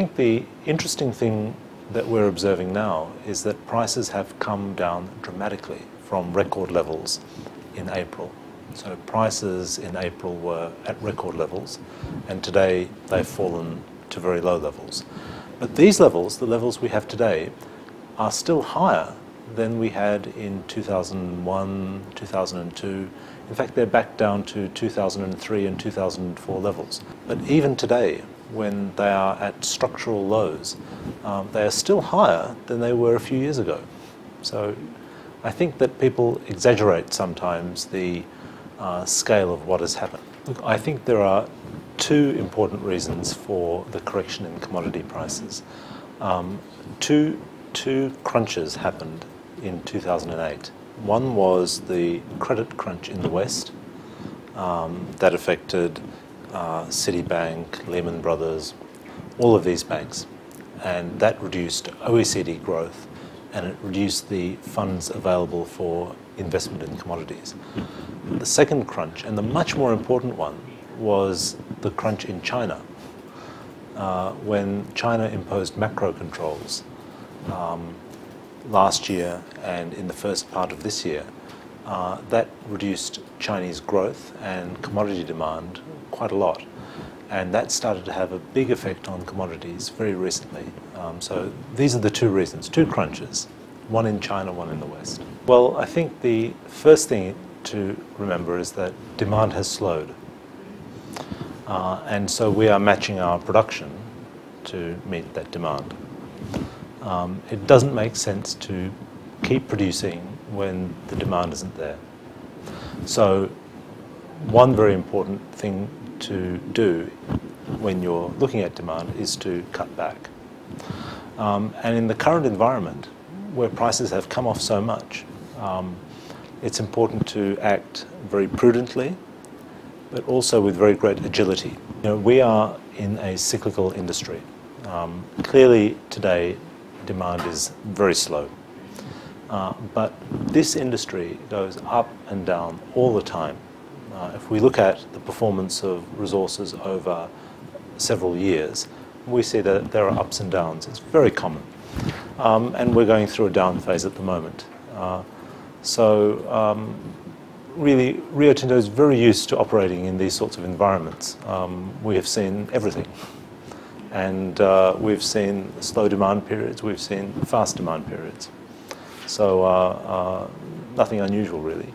think the interesting thing that we're observing now is that prices have come down dramatically from record levels in April. So prices in April were at record levels, and today they've fallen to very low levels. But these levels, the levels we have today, are still higher than we had in 2001, 2002. In fact, they're back down to 2003 and 2004 levels. But even today, when they are at structural lows, they are still higher than they were a few years ago. So I think that people exaggerate sometimes the scale of what has happened. Look, I think there are two important reasons for the correction in commodity prices. Two crunches happened in 2008. One was the credit crunch in the West that affected Citibank, Lehman Brothers, all of these banks, and that reduced OECD growth, and it reduced the funds available for investment in commodities. The second crunch, and the much more important one, was the crunch in China, when China imposed macro controls last year and in the first part of this year. That reduced Chinese growth and commodity demand quite a lot, and that started to have a big effect on commodities very recently. So these are the two reasons, two crunches, one in China, one in the West. Well, I think the first thing to remember is that demand has slowed, and so we are matching our production to meet that demand. It doesn't make sense to keep producing when the demand isn't there. So one very important thing to do when you're looking at demand is to cut back. And in the current environment, where prices have come off so much, it's important to act very prudently, but also with very great agility. You know, we are in a cyclical industry. Clearly today, demand is very slow. But this industry goes up and down all the time. If we look at the performance of resources over several years, we see that there are ups and downs. It's very common. And we're going through a down phase at the moment. Really, Rio Tinto is very used to operating in these sorts of environments. We have seen everything. And we've seen slow demand periods, we've seen fast demand periods. So nothing unusual, really.